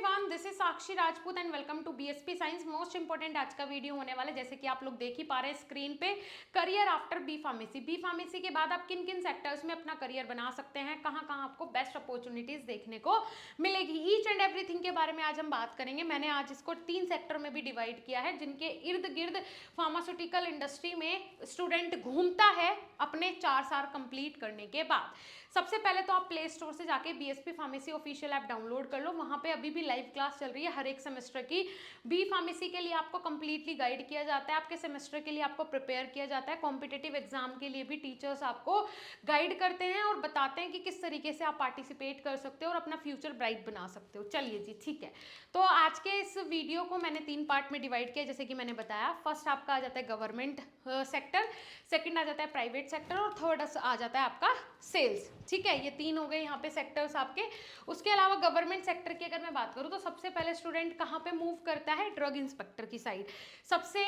Everyone, this is Sakshi Rajput and welcome to BSP science. Most important आज का video होने वाला है, जैसे कि आप लोग देख ही पा रहे हैं स्क्रीन पे, career after B pharmacy. B pharmacy के बाद आप किन किन सेक्टर्स में अपना करियर बना सकते हैं, कहाँ कहाँ आपको बेस्ट अपॉर्चुनिटीज देखने को मिलेगी, ईच एंड एवरीथिंग के बारे में आज हम बात करेंगे। मैंने आज इसको 3 सेक्टर में भी डिवाइड किया है, जिनके इर्द गिर्द फार्मास्यूटिकल इंडस्ट्री में स्टूडेंट घूमता है अपने 4 साल कंप्लीट करने के बाद। सबसे पहले तो आप प्ले स्टोर से जाके BSP pharmacy official app download कर लो। वहाँ पे अभी भी लाइव क्लास चल रही है हर एक सेमेस्टर की। बी फार्मेसी के लिए आपको कंप्लीटली गाइड किया जाता है, आपके सेमेस्टर के लिए आपको प्रिपेयर किया जाता है, कॉम्पिटिटिव एग्जाम के लिए भी टीचर्स आपको गाइड करते हैं और बताते हैं कि किस तरीके से आप पार्टिसिपेट कर सकते हो और अपना फ्यूचर ब्राइट बना सकते हो। चलिए जी, ठीक है। तो आज के इस वीडियो को मैंने 3 पार्ट में डिवाइड किया, जैसे कि मैंने बताया। फर्स्ट आपका आ जाता है गवर्नमेंट सेक्टर, सेकंड आ जाता है प्राइवेट सेक्टर और थर्ड आ जाता है आपका सेल्स। ठीक है, ये 3 हो गए यहाँ पे सेक्टर्स आपके। उसके अलावा गवर्नमेंट सेक्टर की अगर मैं बात करूँ तो सबसे पहले स्टूडेंट कहाँ पे मूव करता है, ड्रग इंस्पेक्टर की साइड। सबसे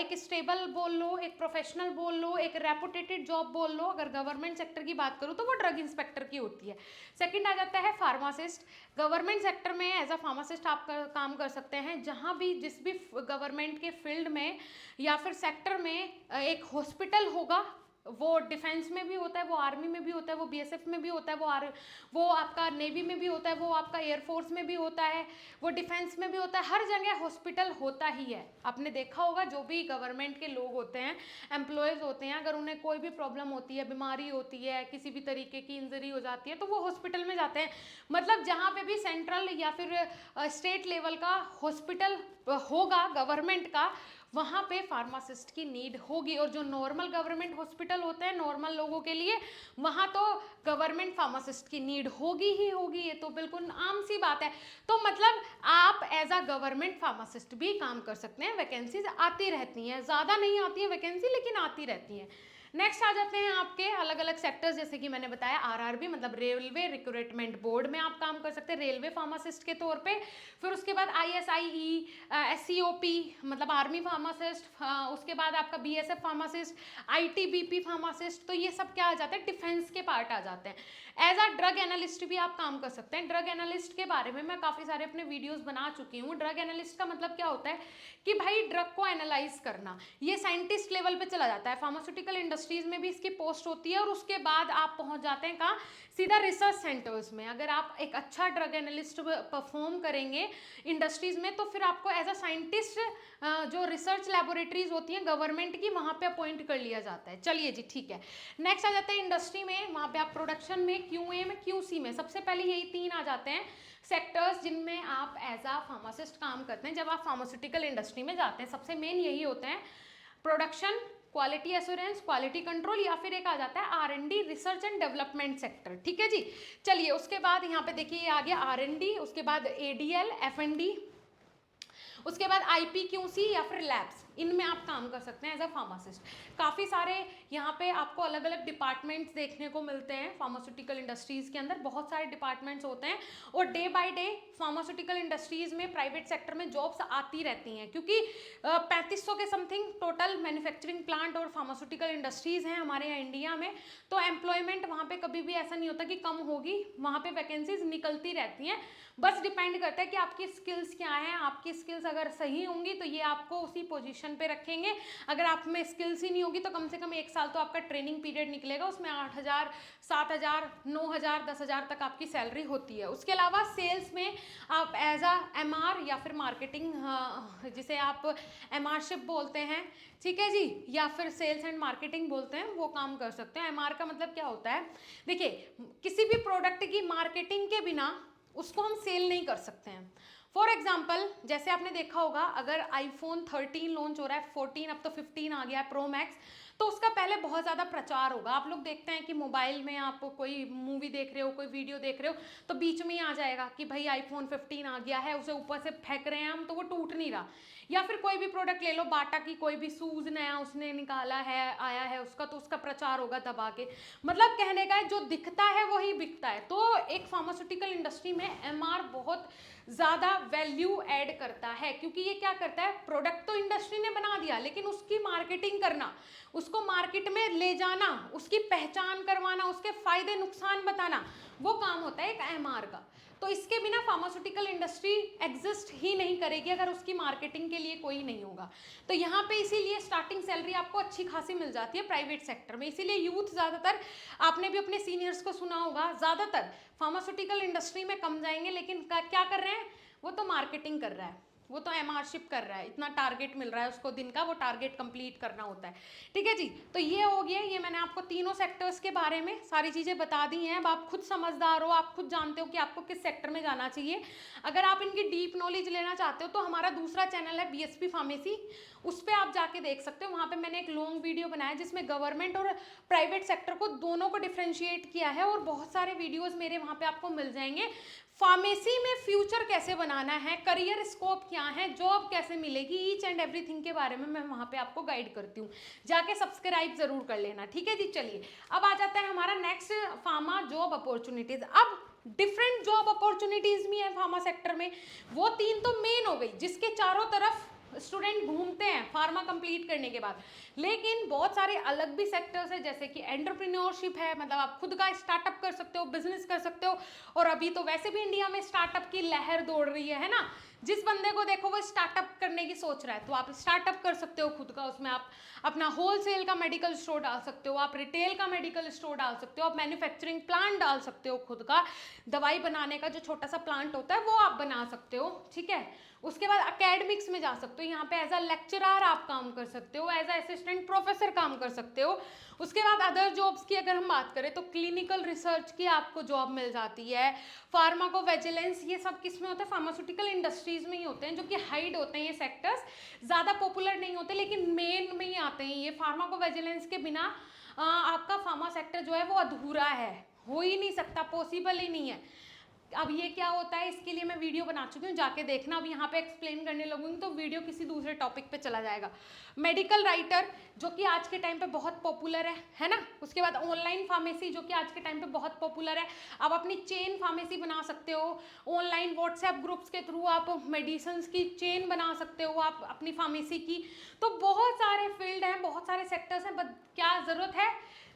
एक स्टेबल बोल लो, एक प्रोफेशनल बोल लो, एक रेपुटेटेड जॉब बोल लो। अगर गवर्नमेंट सेक्टर की बात करूँ तो वो ड्रग इंस्पेक्टर की होती है। सेकंड आ जाता है फार्मासिस्ट। गवर्नमेंट सेक्टर में एज अ फार्मासिस्ट आप काम कर सकते हैं जहाँ भी जिस भी गवर्नमेंट के फील्ड में या फिर सेक्टर में एक हॉस्पिटल होगा। वो डिफेंस में भी होता है, वो आर्मी में भी होता है, वो बीएसएफ में भी होता है, वो आपका नेवी में भी होता है, वो आपका एयरफोर्स में भी होता है, वो डिफेंस में भी होता है। हर जगह हॉस्पिटल होता ही है। आपने देखा होगा जो भी गवर्नमेंट के लोग होते हैं, एम्प्लॉयज़ होते हैं, अगर उन्हें कोई भी प्रॉब्लम होती है, बीमारी होती है, किसी भी तरीके की इंजरी हो जाती है तो वो हॉस्पिटल में जाते हैं। मतलब जहाँ पे भी सेंट्रल या फिर स्टेट लेवल का हॉस्पिटल होगा गवर्नमेंट का, वहाँ पे फार्मासिस्ट की नीड होगी। और जो नॉर्मल गवर्नमेंट हॉस्पिटल होते हैं नॉर्मल लोगों के लिए, वहाँ तो गवर्नमेंट फार्मासिस्ट की नीड होगी ही होगी। ये तो बिल्कुल आम सी बात है। तो मतलब आप एज अ गवर्नमेंट फार्मासिस्ट भी काम कर सकते हैं। वैकेंसीज आती रहती हैं, ज़्यादा नहीं आती है वैकेंसी, लेकिन आती रहती हैं। नेक्स्ट आ जाते हैं आपके अलग अलग सेक्टर्स, जैसे कि मैंने बताया आरआरबी मतलब रेलवे रिक्रूटमेंट बोर्ड में आप काम कर सकते हैं रेलवे फार्मासिस्ट के तौर पे। फिर उसके बाद आईएसआईई, एससीओपी मतलब आर्मी फार्मासिस्ट, उसके बाद आपका बीएसएफ फार्मासिस्ट, आईटीबीपी फार्मासिस्ट। तो ये सब क्या आ जाते हैं, डिफेंस के पार्ट आ जाते हैं। एज अ ड्रग एनालिस्ट भी आप काम कर सकते हैं। ड्रग एनालिस्ट के बारे में मैं काफ़ी सारे अपने वीडियोस बना चुकी हूँ। ड्रग एनालिस्ट का मतलब क्या होता है कि भाई ड्रग को एनालाइज करना, ये साइंटिस्ट लेवल पे चला जाता है। फार्मास्यूटिकल इंडस्ट्रीज में भी इसकी पोस्ट होती है और उसके बाद आप पहुंच जाते हैं कहाँ, सीधा रिसर्च सेंटर्स में। अगर आप एक अच्छा ड्रग एनालिस्ट परफॉर्म करेंगे इंडस्ट्रीज में तो फिर आपको एज अ साइंटिस्ट जो रिसर्च लैबोरेटरीज होती हैं गवर्नमेंट की, वहाँ पे अपॉइंट कर लिया जाता है। चलिए जी, ठीक है। नेक्स्ट आ जाता है इंडस्ट्री में, वहाँ पे आप प्रोडक्शन में, क्यूए में, क्यूसी में। सबसे पहले यही 3 आ जाते हैं सेक्टर्स जिनमें आप एज अ फार्मासिस्ट काम करते हैं जब आप फार्मास्यूटिकल इंडस्ट्री में जाते हैं। सबसे मेन यही होते हैं, production, quality assurance, quality control, या फिर एक आ जाता है R and D research and development sector. ठीक है जी। चलिए, उसके बाद यहाँ पे देखिए ये आ गया आरएनडी, उसके बाद एडीएल, एफएनडी, उसके बाद आईपीक्यूसी या फिर लैब्स, इनमें आप काम कर सकते हैं एज अ फार्मासिस्ट। काफ़ी सारे यहाँ पे आपको अलग अलग डिपार्टमेंट्स देखने को मिलते हैं फार्मास्यूटिकल इंडस्ट्रीज़ के अंदर। बहुत सारे डिपार्टमेंट्स होते हैं और day by day pharmaceutical industries में, प्राइवेट सेक्टर में जॉब्स आती रहती हैं, क्योंकि 3500 के समथिंग टोटल मैन्युफैक्चरिंग प्लांट और फार्मास्यूटिकल इंडस्ट्रीज़ हैं हमारे यहाँ इंडिया में। तो एम्प्लॉयमेंट वहाँ पे कभी भी ऐसा नहीं होता कि कम होगी, वहाँ पे वैकेंसीज निकलती रहती हैं। बस डिपेंड करता है कि आपकी स्किल्स क्या हैं। आपकी स्किल्स अगर सही होंगी तो ये आपको उसी पोजीशन पे रखेंगे। अगर आप में स्किल्स ही नहीं होगी तो कम से कम 1 साल तो आपका ट्रेनिंग पीरियड निकलेगा, उसमें 8,000, 7,000, 9,000, 10,000 तक आपकी सैलरी होती है। उसके अलावा सेल्स में आप एज अ एमआर या फिर मार्केटिंग, जिसे आप एमआरशिप बोलते हैं, ठीक है जी, या फिर सेल्स एंड मार्केटिंग बोलते हैं, वो काम कर सकते हैं। एमआर का मतलब क्या होता है, देखिए किसी भी प्रोडक्ट की मार्केटिंग के बिना उसको हम सेल नहीं कर सकते हैं। फॉर एग्जाम्पल, जैसे आपने देखा होगा अगर आईफोन 13 लॉन्च हो रहा है, 14, अब तो 15 आ गया है प्रो मैक्स, तो उसका पहले बहुत ज़्यादा प्रचार होगा। आप लोग देखते हैं कि मोबाइल में आप कोई मूवी देख रहे हो, कोई वीडियो देख रहे हो, तो बीच में ही आ जाएगा कि भाई आईफोन 15 आ गया है, उसे ऊपर से फेंक रहे हैं हम तो वो टूट नहीं रहा। या फिर कोई भी प्रोडक्ट ले लो, बाटा की कोई भी शूज़ नया उसने निकाला है, आया है उसका, तो उसका प्रचार होगा दबा के। मतलब कहने का है जो दिखता है वही बिकता है। तो एक फार्मास्यूटिकल इंडस्ट्री में एमआर बहुत ज़्यादा वैल्यू ऐड करता है, क्योंकि ये क्या करता है, प्रोडक्ट तो इंडस्ट्री ने बना दिया लेकिन उसकी मार्केटिंग करना, उसको मार्केट में ले जाना, उसकी पहचान करवाना, उसके फायदे नुकसान बताना, वो काम होता है एक एमआर का। तो इसके बिना फार्मास्यूटिकल इंडस्ट्री एग्जिस्ट ही नहीं करेगी अगर उसकी मार्केटिंग के लिए कोई नहीं होगा। तो यहाँ पे इसीलिए स्टार्टिंग सैलरी आपको अच्छी खासी मिल जाती है प्राइवेट सेक्टर में। इसीलिए यूथ ज़्यादातर, आपने भी अपने सीनियर्स को सुना होगा, ज़्यादातर फार्मास्यूटिकल इंडस्ट्री में कम जाएंगे, लेकिन क्या कर रहे हैं, वो तो मार्केटिंग कर रहा है, वो तो एमआरशिप कर रहा है, इतना टारगेट मिल रहा है उसको दिन का, वो टारगेट कंप्लीट करना होता है। ठीक है जी, तो ये हो गया, ये मैंने आपको तीनों सेक्टर्स के बारे में सारी चीज़ें बता दी हैं। अब आप खुद समझदार हो, आप खुद जानते हो कि आपको किस सेक्टर में जाना चाहिए। अगर आप इनकी डीप नॉलेज लेना चाहते हो तो हमारा दूसरा चैनल है बीएसपी फार्मेसी, उस पर आप जाके देख सकते हो। वहाँ पे मैंने एक लॉन्ग वीडियो बनाया जिसमें गवर्नमेंट और प्राइवेट सेक्टर को दोनों को डिफ्रेंशिएट किया है, और बहुत सारे वीडियोस मेरे वहाँ पे आपको मिल जाएंगे। फार्मेसी में फ्यूचर कैसे बनाना है, करियर स्कोप क्या है, जॉब कैसे मिलेगी, ईच एंड एवरीथिंग के बारे में मैं वहाँ पे आपको गाइड करती हूँ। जाके सब्सक्राइब जरूर कर लेना। ठीक है जी, चलिए अब आ जाता है हमारा नेक्स्ट, फार्मा जॉब अपॉर्चुनिटीज। अब डिफरेंट जॉब अपॉर्चुनिटीज भी है फार्मा सेक्टर में, वो तीन तो मेन हो गई जिसके चारों तरफ स्टूडेंट घूमते हैं फार्मा कंप्लीट करने के बाद। लेकिन बहुत सारे अलग भी सेक्टर्स है, जैसे कि एंटरप्रेन्योरशिप है, मतलब आप खुद का स्टार्टअप कर सकते हो, बिजनेस कर सकते हो। और अभी तो वैसे भी इंडिया में स्टार्टअप की लहर दौड़ रही है ना, जिस बंदे को देखो वो स्टार्टअप करने की सोच रहा है, तो आप स्टार्टअप कर सकते हो खुद का। उसमें आप अपना होलसेल का मेडिकल स्टोर डाल सकते हो, आप रिटेल का मेडिकल स्टोर डाल सकते हो, आप मैन्युफैक्चरिंग प्लांट डाल सकते हो, खुद का दवाई बनाने का जो छोटा सा प्लांट होता है वो आप बना सकते हो। ठीक है, उसके बाद एकेडमिक्स में जा सकते हो, यहाँ पे एज अ लेक्चरर आप काम कर सकते हो, एज अ असिस्टेंट प्रोफेसर काम कर सकते हो। उसके बाद अदर जॉब्स की अगर हम बात करें तो क्लिनिकल रिसर्च की आपको जॉब मिल जाती है, फार्माकोविजिलेंस, ये सब किस में होता है, फार्मास्यूटिकल इंडस्ट्रीज में ही होते हैं, जो कि हाइड होते हैं ये सेक्टर्स, ज़्यादा पॉपुलर नहीं होते लेकिन मेन में ही आते हैं ये। फार्माकोविजिलेंस के बिना आपका फार्मा सेक्टर जो है वो अधूरा है, हो ही नहीं सकता, पॉसिबल ही नहीं है। अब ये क्या होता है, इसके लिए मैं वीडियो बना चुकी हूँ, जाके देखना। अब यहाँ पे एक्सप्लेन करने लगूंगी तो वीडियो किसी दूसरे टॉपिक पे चला जाएगा। मेडिकल राइटर जो कि आज के टाइम पे बहुत पॉपुलर है ना। उसके बाद ऑनलाइन फार्मेसी जो कि आज के टाइम पे बहुत पॉपुलर है, आप अपनी चेन फार्मेसी बना सकते हो, ऑनलाइन व्हाट्सएप ग्रुप्स के थ्रू आप मेडिसिन की चेन बना सकते हो आप अपनी फार्मेसी की। तो बहुत सारे फील्ड हैं, बहुत सारे सेक्टर्स हैं, बट क्या ज़रूरत है,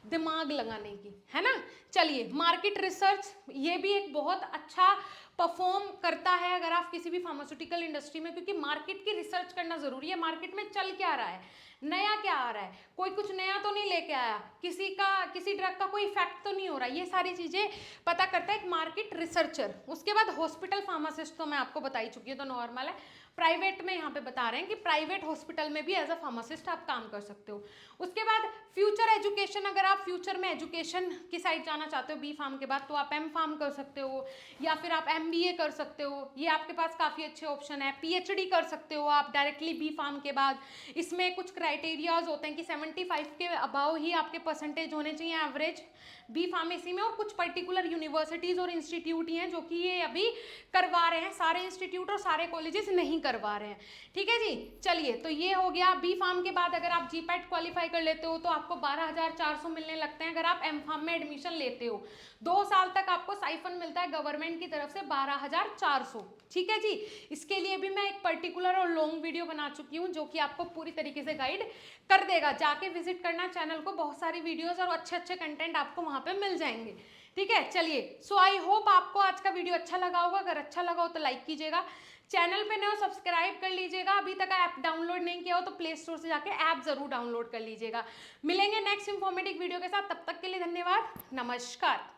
दिमाग लगाने की, है ना। चलिए, मार्केट रिसर्च, ये भी एक बहुत अच्छा परफॉर्म करता है अगर आप किसी भी फार्मास्यूटिकल इंडस्ट्री में, क्योंकि मार्केट की रिसर्च करना जरूरी है। मार्केट में चल क्या रहा है, नया क्या आ रहा है, कोई कुछ नया तो नहीं लेके आया, किसी ड्रग का कोई इफेक्ट तो नहीं हो रहा, ये सारी चीजें पता करता है एक मार्केट रिसर्चर। उसके बाद हॉस्पिटल फार्मासिस्ट तो मैं आपको बता ही चुकी हूँ, तो नॉर्मल है। प्राइवेट में यहाँ पे बता रहे हैं कि प्राइवेट हॉस्पिटल में भी एज अ फार्मासिस्ट आप काम कर सकते हो। उसके बाद फ्यूचर एजुकेशन, अगर आप फ्यूचर में एजुकेशन की साइड जाना चाहते हो बी फार्म के बाद, तो आप एम फार्म कर सकते हो, या फिर आप MBA कर सकते हो, ये आपके पास काफ़ी अच्छे ऑप्शन है। PhD कर सकते हो आप डायरेक्टली बी फार्म के बाद। इसमें कुछ क्राइटेरियाज होते हैं कि 75 के अबाव ही आपके परसेंटेज होने चाहिए एवरेज बी फार्मेसी में, और कुछ पर्टिकुलर यूनिवर्सिटीज़ और इंस्टीट्यूट ही हैं जो कि ये अभी करवा रहे हैं, सारे इंस्टीट्यूट और सारे कॉलेजेस नहीं करवा रहे हैं। ठीक है जी, चलिए, तो ये हो गया बी फार्म के बाद। अगर आप GPAT क्वालिफाई कर लेते हो तो आपको 12,400 मिलने लगते हैं अगर आप एम फार्म में एडमिशन लेते हो। 2 साल तक आपको साइफन मिलता है गवर्नमेंट की तरफ से 12,400। ठीक है जी, इसके लिए भी मैं एक पर्टिकुलर और लॉन्ग वीडियो बना चुकी हूँ जो कि आपको पूरी तरीके से गाइड कर देगा। जाके विजिट करना चैनल को, बहुत सारी वीडियोस और अच्छे अच्छे कंटेंट आपको वहाँ पे मिल जाएंगे। ठीक है, चलिए, सो आई होप आपको आज का वीडियो अच्छा लगा होगा। अगर अच्छा लगा हो तो लाइक कीजिएगा, चैनल पे नए हो सब्सक्राइब कर लीजिएगा, अभी तक ऐप डाउनलोड नहीं किया हो तो प्ले स्टोर से जाके ऐप जरूर डाउनलोड कर लीजिएगा। मिलेंगे नेक्स्ट इंफॉर्मेटिव वीडियो के साथ, तब तक के लिए धन्यवाद, नमस्कार।